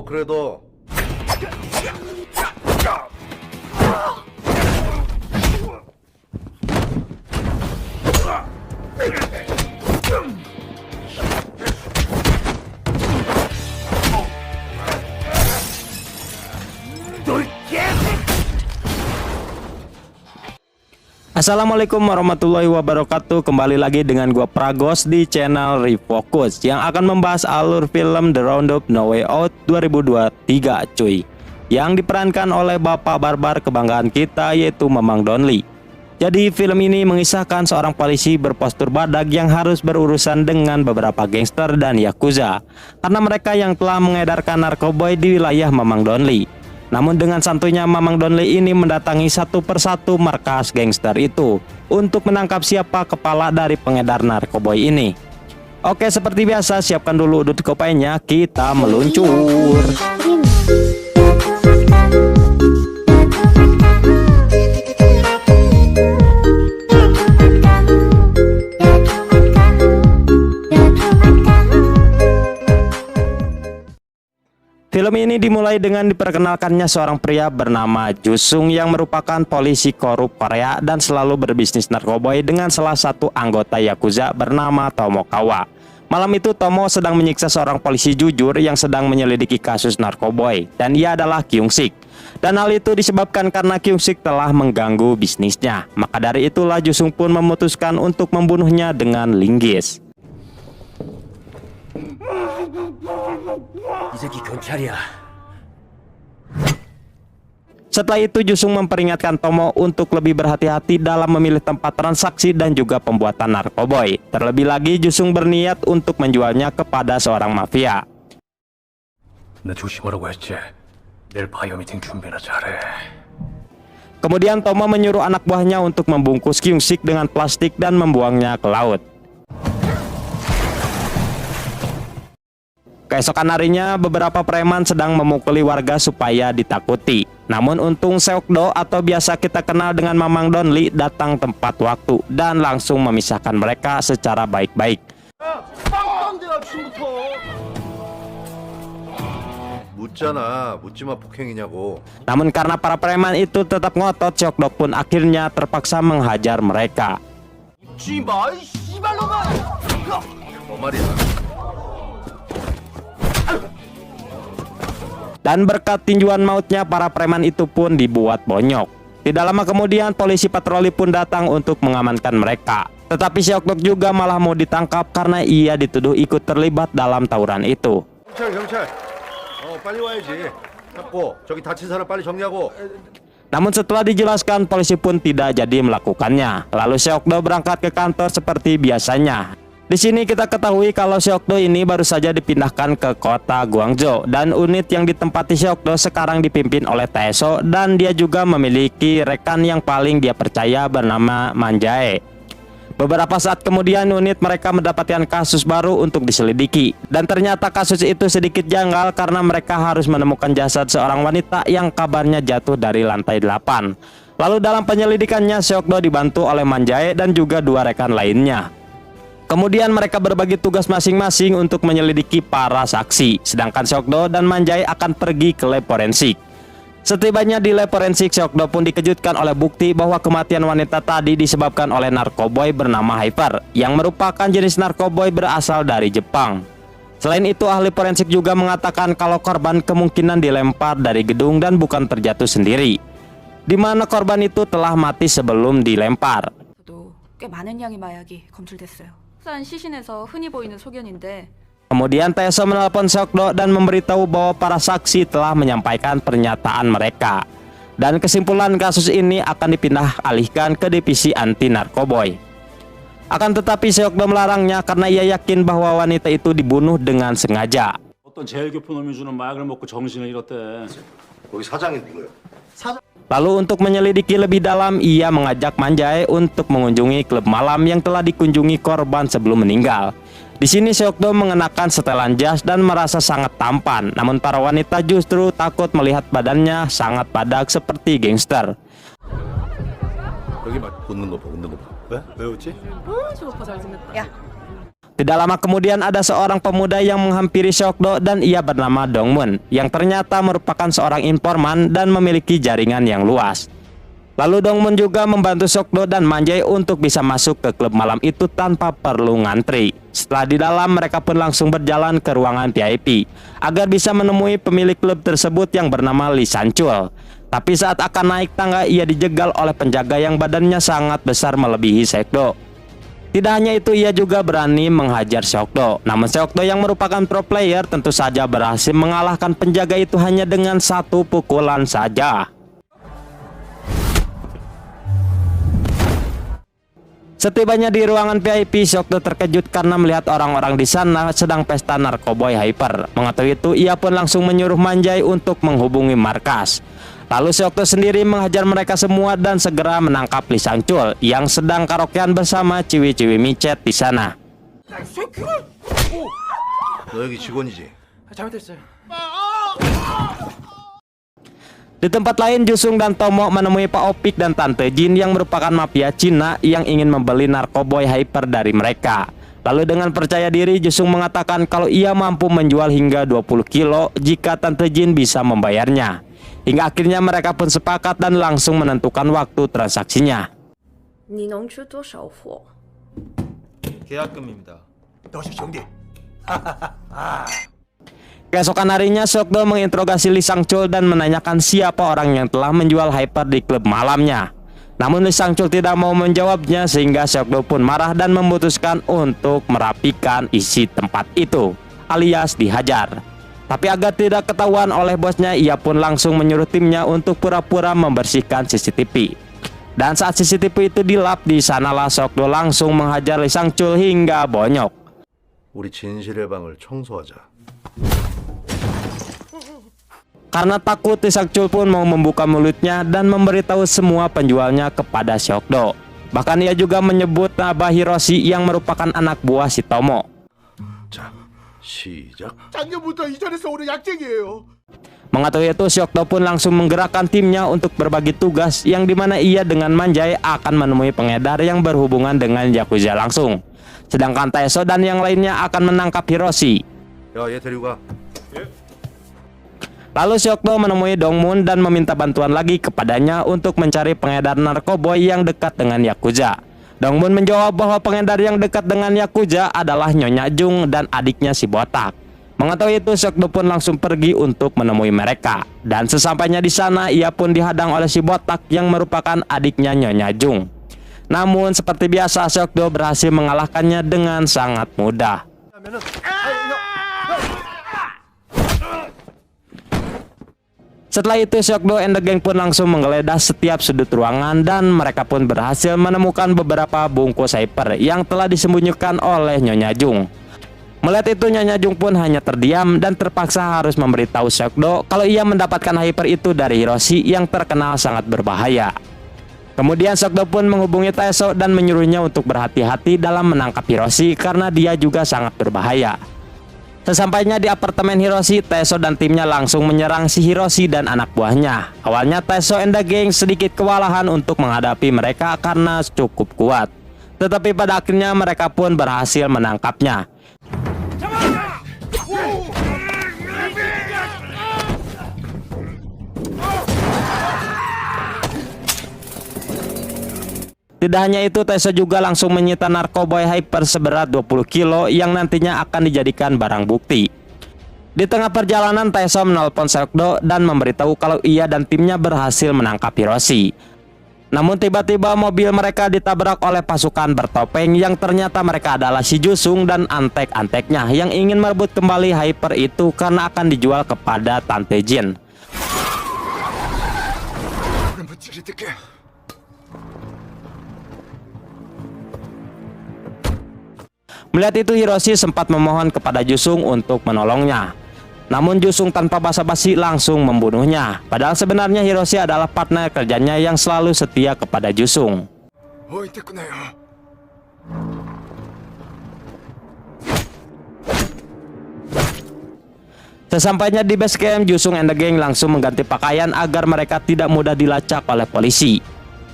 그래도 Assalamualaikum warahmatullahi wabarakatuh. Kembali lagi dengan gua Pragos di channel Refocus yang akan membahas alur film The Roundup No Way Out 2023 cuy, yang diperankan oleh Bapak Barbar kebanggaan kita, yaitu Mamang Donli. Jadi film ini mengisahkan seorang polisi berpostur badak yang harus berurusan dengan beberapa gangster dan yakuza karena mereka yang telah mengedarkan narkoboy di wilayah Mamang Donli. Namun dengan santuinya Mamang Donli ini mendatangi satu persatu markas gangster itu untuk menangkap siapa kepala dari pengedar narkoboy ini. Oke, seperti biasa siapkan dulu udut kopainya, kita meluncur. Film ini dimulai dengan diperkenalkannya seorang pria bernama Jusung yang merupakan polisi korup Korea dan selalu berbisnis narkoboy dengan salah satu anggota yakuza bernama Tomokawa. Malam itu Tomo sedang menyiksa seorang polisi jujur yang sedang menyelidiki kasus narkoboy, dan ia adalah Kyung-sik. Dan hal itu disebabkan karena Kyung-sik telah mengganggu bisnisnya. Maka dari itulah Jusung pun memutuskan untuk membunuhnya dengan linggis. Setelah itu Jusung memperingatkan Tomo untuk lebih berhati-hati dalam memilih tempat transaksi dan juga pembuatan narkoboy. Terlebih lagi Jusung berniat untuk menjualnya kepada seorang mafia. Kemudian Tomo menyuruh anak buahnya untuk membungkus Kyung-sik dengan plastik dan membuangnya ke laut. Keesokan harinya beberapa preman sedang memukuli warga supaya ditakuti. Namun untung Seokdo atau biasa kita kenal dengan Mamang Donli datang tepat waktu dan langsung memisahkan mereka secara baik-baik. Namun karena para preman itu tetap ngotot, Seokdo pun akhirnya terpaksa menghajar mereka. Dan berkat tinjuan mautnya para preman itu pun dibuat bonyok. Tidak lama kemudian polisi patroli pun datang untuk mengamankan mereka. Tetapi Seokdo juga malah mau ditangkap karena ia dituduh ikut terlibat dalam tawuran itu. Namun setelah dijelaskan, polisi pun tidak jadi melakukannya. Lalu Seokdo berangkat ke kantor seperti biasanya. Di sini kita ketahui kalau Seokdo ini baru saja dipindahkan ke kota Guangzhou, dan unit yang ditempati Seokdo sekarang dipimpin oleh Taeso, dan dia juga memiliki rekan yang paling dia percaya bernama Manjae. Beberapa saat kemudian unit mereka mendapatkan kasus baru untuk diselidiki, dan ternyata kasus itu sedikit janggal karena mereka harus menemukan jasad seorang wanita yang kabarnya jatuh dari lantai 8. Lalu dalam penyelidikannya Seokdo dibantu oleh Manjae dan juga dua rekan lainnya. Kemudian mereka berbagi tugas masing-masing untuk menyelidiki para saksi, sedangkan Seokdo dan Manjae akan pergi ke lab forensik. Setibanya di lab forensik, Seokdo pun dikejutkan oleh bukti bahwa kematian wanita tadi disebabkan oleh narkoboy bernama Hyper, yang merupakan jenis narkoboy berasal dari Jepang. Selain itu, ahli forensik juga mengatakan kalau korban kemungkinan dilempar dari gedung dan bukan terjatuh sendiri, di mana korban itu telah mati sebelum dilempar. 꽤 많은 양의 마약이 검출됐어요. 시신에서 흔히 보이는 소견인데. Kemudian Taeso menelpon Seokdo dan memberitahu bahwa para saksi telah menyampaikan pernyataan mereka, dan kesimpulan kasus ini akan dipindah alihkan ke divisi anti narkoboy. Akan tetapi Seokdo melarangnya karena ia yakin bahwa wanita itu dibunuh dengan sengaja. 어떤 제일 깊은 놈이 주는 마약을 먹고 정신을 잃었대. 거기 사장이 누구예요? Lalu untuk menyelidiki lebih dalam, ia mengajak Manjae untuk mengunjungi klub malam yang telah dikunjungi korban sebelum meninggal. Di sini Seokdo mengenakan setelan jas dan merasa sangat tampan, namun para wanita justru takut melihat badannya sangat padat seperti gangster. 여기 막 웃는 거 봐. 왜 웃지? 저 오빠 잘생겼다. 야. Tidak lama kemudian ada seorang pemuda yang menghampiri Seokdo dan ia bernama Dongmun yang ternyata merupakan seorang informan dan memiliki jaringan yang luas. Lalu Dongmun juga membantu Seokdo dan Manjae untuk bisa masuk ke klub malam itu tanpa perlu ngantri. Setelah di dalam, mereka pun langsung berjalan ke ruangan VIP agar bisa menemui pemilik klub tersebut yang bernama Lee Sanchul. Tapi saat akan naik tangga, ia dijegal oleh penjaga yang badannya sangat besar melebihi Seokdo. Tidak hanya itu, ia juga berani menghajar Seokdo. Namun Seokdo yang merupakan pro player tentu saja berhasil mengalahkan penjaga itu hanya dengan satu pukulan saja. Setibanya di ruangan VIP, Seokdo terkejut karena melihat orang-orang di sana sedang pesta narkoboy hyper. Mengetahui itu, ia pun langsung menyuruh Manjae untuk menghubungi markas. Lalu Seokdo sendiri menghajar mereka semua dan segera menangkap Lee Sanchul yang sedang karaokean bersama ciwi-ciwi micet di sana. 너 여기 직원이지? 잘못했어요. Di tempat lain, Jusung dan Tomo menemui Pak Opik dan Tante Jin yang merupakan mafia Cina yang ingin membeli narkoboy hyper dari mereka. Lalu dengan percaya diri, Jusung mengatakan kalau ia mampu menjual hingga 20 kilo jika Tante Jin bisa membayarnya. Hingga akhirnya mereka pun sepakat dan langsung menentukan waktu transaksinya. 你能值多少货？ 계약금입니다. 너시 정리. Keesokan harinya, Seokdo menginterogasi Lee Sanchul dan menanyakan siapa orang yang telah menjual hyper di klub malamnya. Namun Lee Sanchul tidak mau menjawabnya sehingga Seokdo pun marah dan memutuskan untuk merapikan isi tempat itu, alias dihajar. Tapi agar tidak ketahuan oleh bosnya, ia pun langsung menyuruh timnya untuk pura-pura membersihkan CCTV. Dan saat CCTV itu dilap, di sanalah Seokdo langsung menghajar Lee Sanchul hingga bonyok. 우리 진실의 방을 청소하자. Karena takut, Lee Sanchul pun mau membuka mulutnya dan memberitahu semua penjualnya kepada Seokdo. Bahkan ia juga menyebut nama Hiroshi yang merupakan anak buah si Tomo. 자, 시작. 작년부터 이전에서 오는 약쟁이에요. Mengetahui itu, Seokdo pun langsung menggerakkan timnya untuk berbagi tugas yang dimana ia dengan Manjae akan menemui pengedar yang berhubungan dengan Yakuza langsung. Sedangkan Taeso dan yang lainnya akan menangkap Hiroshi. 야, 얘 데리고 가. Lalu Seokdo menemui Dongmun dan meminta bantuan lagi kepadanya untuk mencari pengedar narkoboy yang dekat dengan Yakuza. Dongmun menjawab bahwa pengedar yang dekat dengan Yakuza adalah Nyonya Jung dan adiknya si botak. Mengetahui itu, Seokdo pun langsung pergi untuk menemui mereka. Dan sesampainya di sana, ia pun dihadang oleh si botak yang merupakan adiknya Nyonya Jung. Namun seperti biasa, Seokdo berhasil mengalahkannya dengan sangat mudah. Setelah itu, Seokdo and the gang pun langsung menggeledah setiap sudut ruangan dan mereka pun berhasil menemukan beberapa bungkus hyper yang telah disembunyikan oleh Nyonya Jung. Melihat itu, Nyonya Jung pun hanya terdiam dan terpaksa harus memberitahu Seokdo kalau ia mendapatkan hyper itu dari Hiroshi yang terkenal sangat berbahaya. Kemudian Seokdo pun menghubungi Taeso dan menyuruhnya untuk berhati-hati dalam menangkap Hiroshi karena dia juga sangat berbahaya. Sesampainya di apartemen Hiroshi, Taeso dan timnya langsung menyerang si Hiroshi dan anak buahnya. Awalnya Taeso and the gang sedikit kewalahan untuk menghadapi mereka karena cukup kuat. Tetapi pada akhirnya mereka pun berhasil menangkapnya. Tidak hanya itu, Taeso juga langsung menyita narkoboy hyper seberat 20 kilo yang nantinya akan dijadikan barang bukti. Di tengah perjalanan, Taeso menelpon Seokdo dan memberitahu kalau ia dan timnya berhasil menangkap Hiroshi. Namun tiba-tiba mobil mereka ditabrak oleh pasukan bertopeng yang ternyata mereka adalah si Jusung dan antek-anteknya yang ingin merebut kembali hyper itu karena akan dijual kepada Tante Jin. Melihat itu, Hiroshi sempat memohon kepada Jusung untuk menolongnya. Namun Jusung tanpa basa-basi langsung membunuhnya. Padahal sebenarnya Hiroshi adalah partner kerjanya yang selalu setia kepada Jusung. Sesampainya di base camp, Jusung and the gang langsung mengganti pakaian agar mereka tidak mudah dilacak oleh polisi.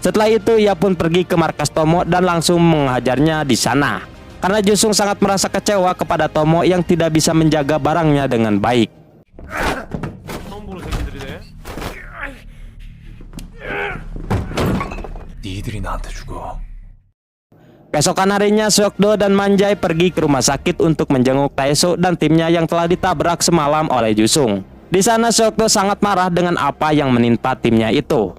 Setelah itu, ia pun pergi ke markas Tomo dan langsung menghajarnya di sana. karena Jusung sangat merasa kecewa kepada Tomo yang tidak bisa menjaga barangnya dengan baik. 니들이 나한테 죽어. Keesokan harinya, Seokdo dan Manjai pergi ke rumah sakit untuk menjenguk Taeso dan timnya yang telah ditabrak semalam oleh Jusung. Di sana Seokdo sangat marah dengan apa yang menimpa timnya itu.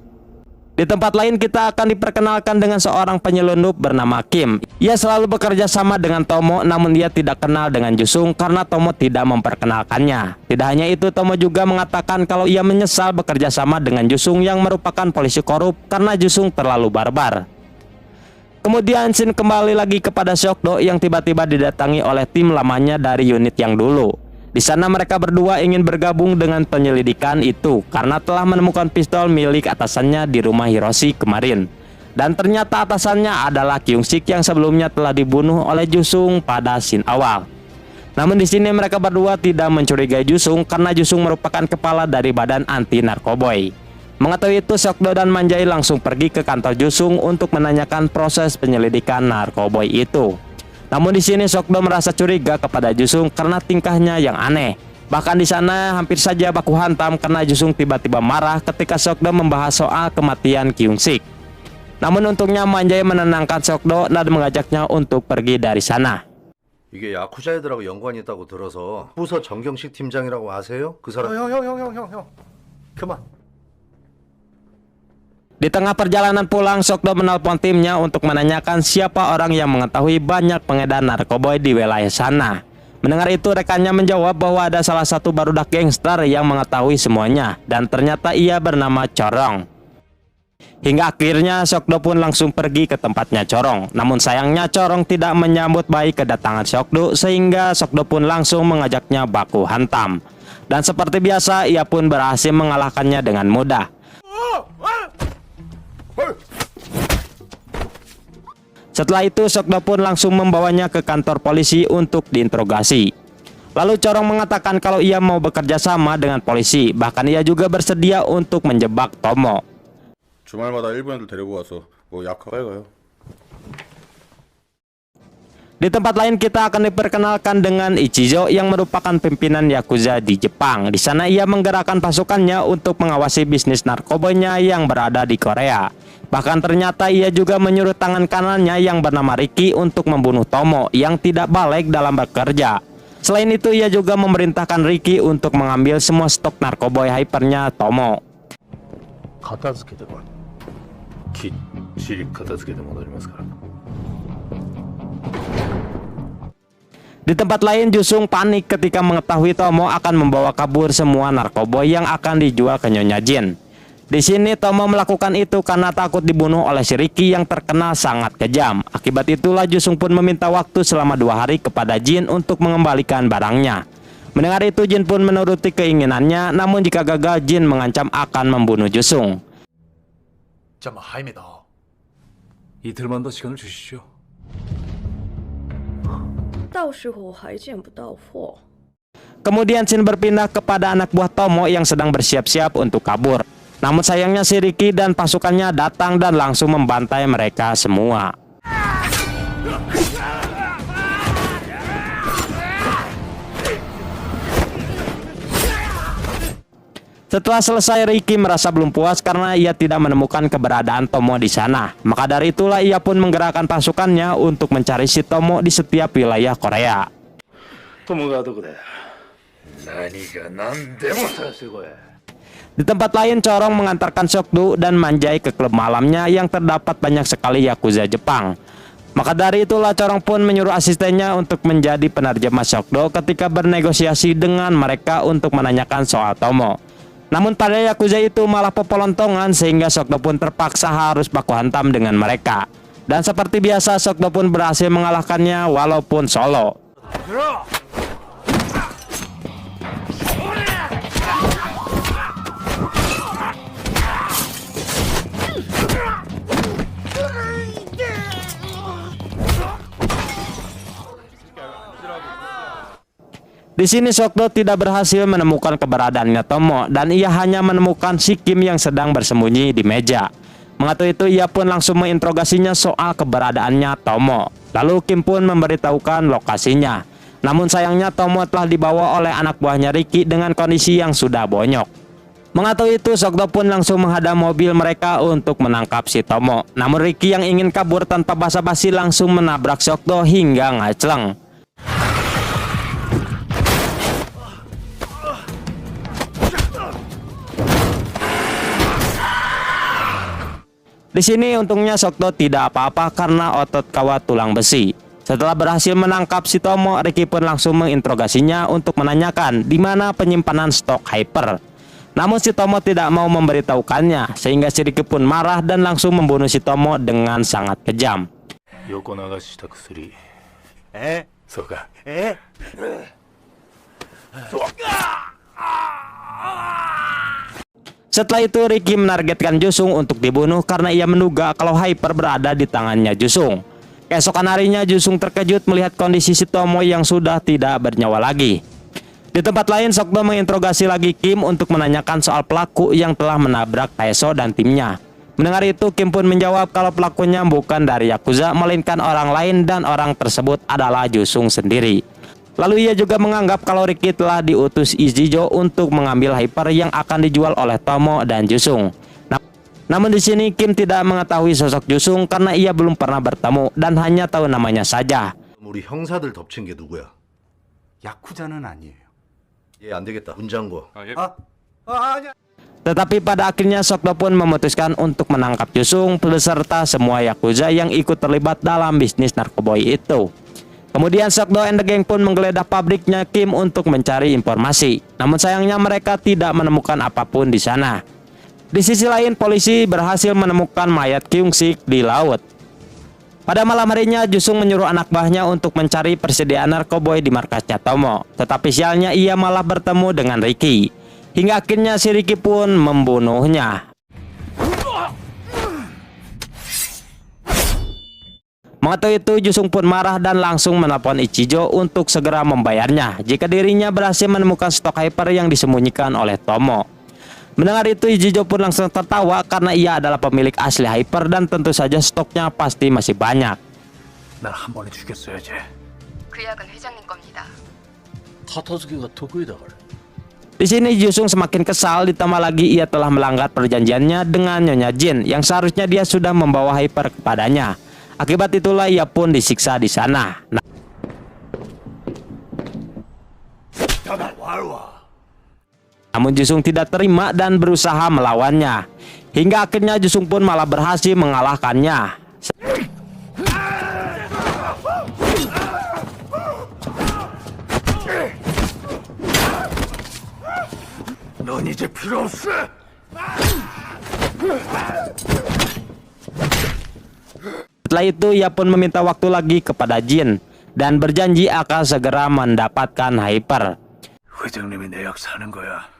Di tempat lain kita akan diperkenalkan dengan seorang penyelundup bernama Kim. Ia selalu bekerja sama dengan Tomo, namun dia tidak kenal dengan Jusung karena Tomo tidak memperkenalkannya. Tidak hanya itu, Tomo juga mengatakan kalau ia menyesal bekerja sama dengan Jusung yang merupakan polisi korup karena Jusung terlalu barbar. Kemudian scene kembali lagi kepada Seokdo yang tiba-tiba didatangi oleh tim lamanya dari unit yang dulu. Di sana mereka berdua ingin bergabung dengan penyelidikan itu karena telah menemukan pistol milik atasannya di rumah Hiroshi kemarin. Dan ternyata atasannya adalah Kyung-sik yang sebelumnya telah dibunuh oleh Jusung pada scene awal. Namun di sini mereka berdua tidak mencurigai Jusung karena Jusung merupakan kepala dari badan anti narkoboy. Mengetahui itu, Seokdo dan Manjai langsung pergi ke kantor Jusung untuk menanyakan proses penyelidikan narkoboy itu. Namun di sini Seokdo merasa curiga kepada Jusung karena tingkahnya yang aneh. Bahkan di sana hampir saja baku hantam karena Jusung tiba-tiba marah ketika Seokdo membahas soal kematian Kyung-sik. Namun untungnya Manjai menenangkan Seokdo dan mengajaknya untuk pergi dari sana. 이게 야쿠자 애들하고 연관이 있다고 들어서 부서 정경식 팀장이라고 아세요? 그 사람. 형. 그만. Di tengah perjalanan pulang, Seokdo menelpon timnya untuk menanyakan siapa orang yang mengetahui banyak pengedar narkoboy di wilayah sana. Mendengar itu, rekannya menjawab bahwa ada salah satu barudak gangster yang mengetahui semuanya, dan ternyata ia bernama Corong. Hingga akhirnya Seokdo pun langsung pergi ke tempatnya Corong. Namun sayangnya Corong tidak menyambut baik kedatangan Seokdo, sehingga Seokdo pun langsung mengajaknya baku hantam. Dan seperti biasa, ia pun berhasil mengalahkannya dengan mudah. Setelah itu Seokdo pun langsung membawanya ke kantor polisi untuk diinterogasi. Lalu Corong mengatakan kalau ia mau bekerja sama dengan polisi, bahkan ia juga bersedia untuk menjebak Tomo. 주말마다 일본 애들 데리고 와서 뭐 약하게 가요. Di tempat lain kita akan diperkenalkan dengan Ichizo yang merupakan pimpinan Yakuza di Jepang. Di sana ia menggerakkan pasukannya untuk mengawasi bisnis narkobonya yang berada di Korea. Bahkan ternyata ia juga menyuruh tangan kanannya yang bernama Ricky untuk membunuh Tomo yang tidak balik dalam bekerja. Selain itu ia juga memerintahkan Ricky untuk mengambil semua stok narkoboy hypernya Tomo. 片付けてこい。きっちり片付けて戻りますから。 Di tempat lain Jusung panik ketika mengetahui Tomo akan membawa kabur semua narkoboy yang akan dijual ke Nyonya Jin. Di sini Tomo melakukan itu karena takut dibunuh oleh si Ricky yang terkenal sangat kejam. Akibat itulah Jusung pun meminta waktu selama 2 hari kepada Jin untuk mengembalikan barangnya. Mendengar itu Jin pun menuruti keinginannya, namun jika gagal Jin mengancam akan membunuh Jusung. 잠깐 하임이다. 이틀만 더 시간을 주시죠. 到时候还见不到货。 Kemudian Shin berpindah kepada anak buah Tomo yang sedang bersiap-siap untuk kabur. Namun sayangnya si Ricky dan pasukannya datang dan langsung membantai mereka semua. Setelah selesai, Ricky merasa belum puas karena ia tidak menemukan keberadaan Tomo di sana. Maka dari itulah ia pun menggerakkan pasukannya untuk mencari si Tomo di setiap wilayah Korea. Di tempat lain Corong mengantarkan Seokdo dan Manjai ke klub malamnya yang terdapat banyak sekali Yakuza Jepang. Maka dari itulah Corong pun menyuruh asistennya untuk menjadi penerjemah Seokdo ketika bernegosiasi dengan mereka untuk menanyakan soal Tomo. Namun pada Yakuza itu malah pepelontongan sehingga Seokdo pun terpaksa harus baku hantam dengan mereka. Dan seperti biasa Seokdo pun berhasil mengalahkannya walaupun solo. Di sini Seokdo tidak berhasil menemukan keberadaannya Tomo dan ia hanya menemukan si Kim yang sedang bersembunyi di meja. Mengetahui itu, ia pun langsung menginterogasinya soal keberadaannya Tomo. Lalu Kim pun memberitahukan lokasinya. Namun sayangnya Tomo telah dibawa oleh anak buahnya Ricky dengan kondisi yang sudah bonyok. Mengetahui itu, Seokdo pun langsung menghadang mobil mereka untuk menangkap si Tomo. Namun Ricky yang ingin kabur tanpa basa-basi langsung menabrak Seokdo hingga ngacleng. Di sini untungnya Seokdo tidak apa-apa karena otot kawat tulang besi. Setelah berhasil menangkap si Tomo, Ricky pun langsung menginterogasinya untuk menanyakan di mana penyimpanan stok Hyper. Namun si Tomo tidak mau memberitahukannya, sehingga si Ricky pun marah dan langsung membunuh si Tomo dengan sangat kejam. 横流しした薬そうか Setelah itu Ricky menargetkan Jusung untuk dibunuh karena ia menduga kalau Hyper berada di tangannya Jusung. Keesokan harinya Jusung terkejut melihat kondisi si Tomo yang sudah tidak bernyawa lagi. Di tempat lain, Seokdo menginterogasi lagi Kim untuk menanyakan soal pelaku yang telah menabrak Taeso dan timnya. Mendengar itu, Kim pun menjawab kalau pelakunya bukan dari Yakuza melainkan orang lain dan orang tersebut adalah Jusung sendiri. Lalu ia juga menganggap kalau Ricky telah diutus Ichijo untuk mengambil Hyper yang akan dijual oleh Tomo dan Jusung. Namun di sini Kim tidak mengetahui sosok Jusung karena ia belum pernah bertemu dan hanya tahu namanya saja. 우리 형사들 덮친 게 누구야? 야쿠자는 아니에요. 얘 안 되겠다. 문장고. 아니야. Tetapi pada akhirnya Seokdo pun memutuskan untuk menangkap Jusung beserta semua Yakuza yang ikut terlibat dalam bisnis narkoboy itu. Kemudian Seokdo and the gang pun menggeledah pabriknya Kim untuk mencari informasi. Namun sayangnya mereka tidak menemukan apapun di sana. Di sisi lain, polisi berhasil menemukan mayat Kyung-sik di laut. Pada malam harinya, Jusung menyuruh anak buahnya untuk mencari persediaan narkoboy di markasnya Tomo. Tetapi sialnya ia malah bertemu dengan Ricky. Hingga akhirnya si Ricky pun membunuhnya. Mengetahui itu, Jusung pun marah dan langsung menelpon Ichijo untuk segera membayarnya jika dirinya berhasil menemukan stok Hyper yang disembunyikan oleh Tomo. Mendengar itu, Ichijo pun langsung tertawa karena ia adalah pemilik asli Hyper dan tentu saja stoknya pasti masih banyak. 날 한 번에 죽였어야지. 그 약은 회장님 겁니다. 片付けが得意だから Di sini Jusung semakin kesal, ditambah lagi ia telah melanggar perjanjiannya dengan Nyonya Jin yang seharusnya dia sudah membawa Hyper kepadanya. Akibat itulah ia pun disiksa di sana. Namun Jusung tidak terima dan berusaha melawannya. Hingga akhirnya Jusung pun malah berhasil mengalahkannya. 넌 이제 필요 없어. Setelah itu ia pun meminta waktu lagi kepada Jin dan berjanji akan segera mendapatkan Hyper. 회장님이 내 약 사는 거야.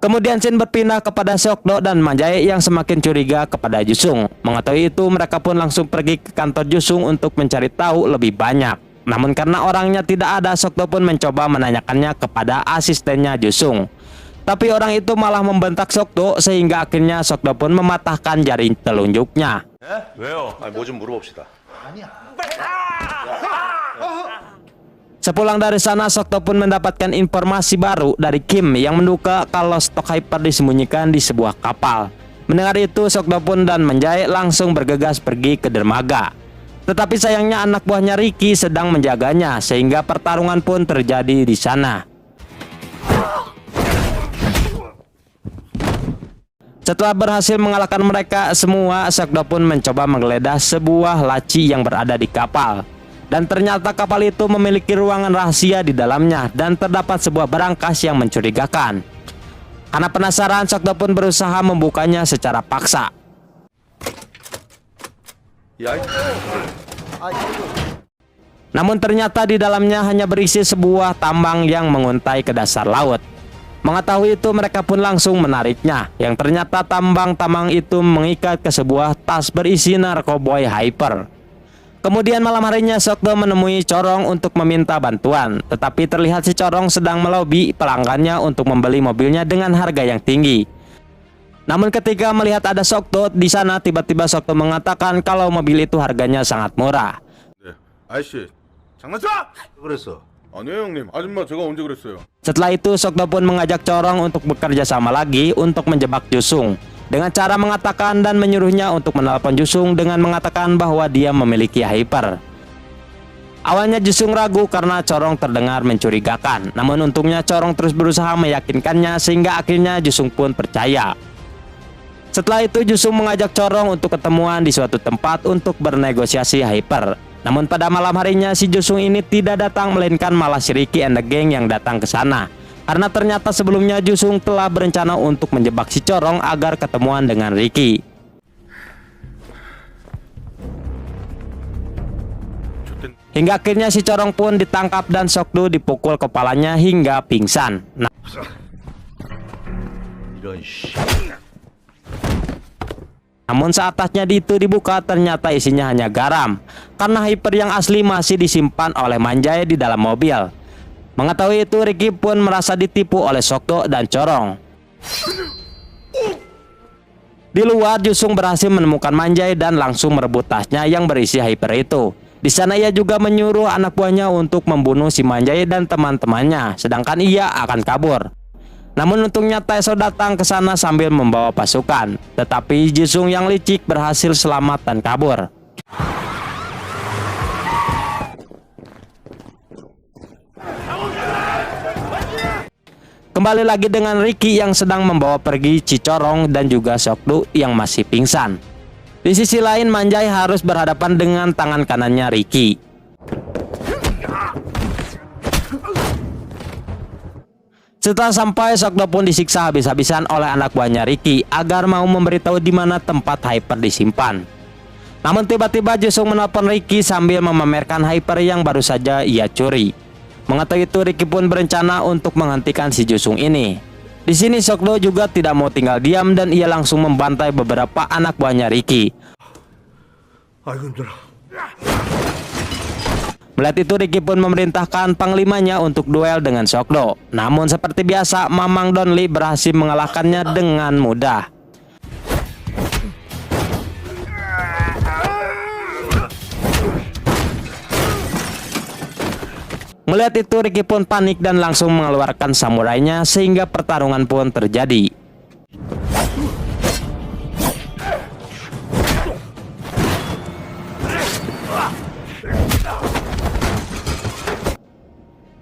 Kemudian Shin berpindah kepada Seokdo dan Manjae yang semakin curiga kepada Jusung. Mengetahui itu, mereka pun langsung pergi ke kantor Jusung untuk mencari tahu lebih banyak. Namun karena orangnya tidak ada, Seokdo pun mencoba menanyakannya kepada asistennya Jusung. Tapi orang itu malah membentak Seokdo sehingga akhirnya Seokdo pun mematahkan jari telunjuknya. 왜요? 아니 뭐 좀 물어봅시다. Sepulang dari sana, Seokdo pun mendapatkan informasi baru dari Kim yang menduga kalau stok Hyper disembunyikan di sebuah kapal. Mendengar itu, Seokdo pun dan Manjae langsung bergegas pergi ke dermaga. Tetapi sayangnya anak buahnya Ricky sedang menjaganya sehingga pertarungan pun terjadi di sana. Setelah berhasil mengalahkan mereka semua, Seokdo pun mencoba menggeledah sebuah laci yang berada di kapal. Dan ternyata kapal itu memiliki ruangan rahasia di dalamnya dan terdapat sebuah berangkas yang mencurigakan. Karena penasaran, Seokdo pun berusaha membukanya secara paksa. Namun ternyata di dalamnya hanya berisi sebuah tambang yang menguntai ke dasar laut. Mengetahui itu, mereka pun langsung menariknya. Yang ternyata tambang-tambang itu mengikat ke sebuah tas berisi narkoboy Hyper. Kemudian malam harinya Seokdo menemui Corong untuk meminta bantuan. Tetapi terlihat si Corong sedang melobi pelanggannya untuk membeli mobilnya dengan harga yang tinggi. Namun ketika melihat ada Seokdo di sana, tiba-tiba Seokdo mengatakan kalau mobil itu harganya sangat murah. 네. 아저씨 장난쳐? 그랬어. 아니에요 형님. 아줌마 제가 언제 그랬어요? Setelah itu Seokdo pun mengajak Corong untuk bekerja sama lagi untuk menjebak Jusung dengan cara mengatakan dan menyuruhnya untuk menelpon Jusung dengan mengatakan bahwa dia memiliki hyper. Awalnya Jusung ragu karena Corong terdengar mencurigakan, namun untungnya Corong terus berusaha meyakinkannya sehingga akhirnya Jusung pun percaya. Setelah itu Jusung mengajak Corong untuk ketemuan di suatu tempat untuk bernegosiasi hyper. Namun pada malam harinya si Jusung ini tidak datang, melainkan malah si Ricky and the Gang yang datang ke sana. Karena ternyata sebelumnya Jusung telah berencana untuk menjebak si Corong agar ketemuan dengan Ricky. Hingga akhirnya si Corong pun ditangkap dan Seokdo dipukul kepalanya hingga pingsan. 이런 씨. Namun saat tasnya itu dibuka, ternyata isinya hanya garam, karena hyper yang asli masih disimpan oleh Manjay di dalam mobil. Mengetahui itu, Ricky pun merasa ditipu oleh Seokdo dan Corong. Di luar, Jusung berhasil menemukan Manjay dan langsung merebut tasnya yang berisi hyper itu. Di sana ia juga menyuruh anak buahnya untuk membunuh si Manjay dan teman-temannya, sedangkan ia akan kabur. Namun untungnya Taeseo datang ke sana sambil membawa pasukan, tetapi Jusung yang licik berhasil selamat dan kabur. Kembali lagi dengan Ricky yang sedang membawa pergi Corong dan juga Seokdo yang masih pingsan. Di sisi lain, Manjay harus berhadapan dengan tangan kanannya Ricky. Setelah sampai, Seokdo pun disiksa habis-habisan oleh anak buahnya Ricky agar mau memberitahu di mana tempat hyper disimpan. Namun tiba-tiba Jusung menelpon Ricky sambil memamerkan hyper yang baru saja ia curi. Mengetahui itu, Ricky pun berencana untuk menghentikan si Jusung ini. Di sini Seokdo juga tidak mau tinggal diam dan ia langsung membantai beberapa anak buahnya Ricky. 아이고 힘들어. Melihat itu, Ricky pun memerintahkan panglimanya untuk duel dengan Seokdo. Namun seperti biasa, Mamang Donli berhasil mengalahkannya dengan mudah. Melihat itu, Ricky pun panik dan langsung mengeluarkan samurainya sehingga pertarungan pun terjadi.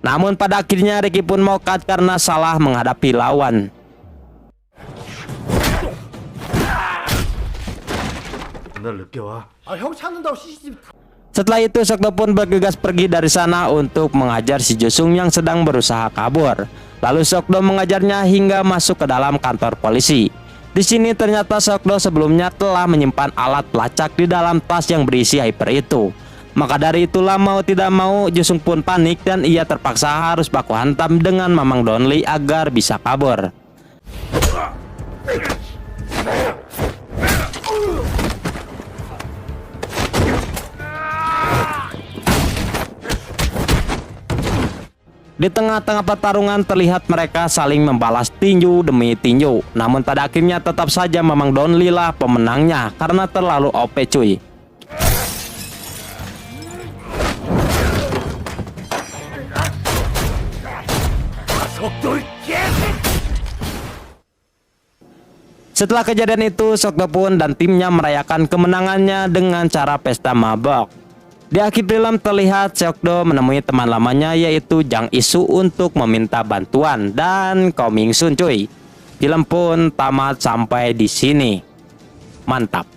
Namun pada akhirnya Ricky pun mokat karena salah menghadapi lawan. 날 늦게 와. Setelah itu Seokdo pun bergegas pergi dari sana untuk mengajar si Jusung yang sedang berusaha kabur. Lalu Seokdo mengajarnya hingga masuk ke dalam kantor polisi. Di sini ternyata Seokdo sebelumnya telah menyimpan alat pelacak di dalam tas yang berisi hyper itu. Maka dari itulah mau tidak mau Jusung pun panik dan ia terpaksa harus baku hantam dengan Mamang Donli agar bisa kabur. Di tengah-tengah pertarungan terlihat mereka saling membalas tinju demi tinju. Namun pada akhirnya tetap saja Mamang Donli lah pemenangnya karena terlalu OP cuy. Setelah kejadian itu, Seokdo pun dan timnya merayakan kemenangannya dengan cara pesta mabok. Di akhir film terlihat Seokdo menemui teman lamanya yaitu Jang Isu untuk meminta bantuan dan coming soon cuy. Film pun tamat sampai di sini. Mantap.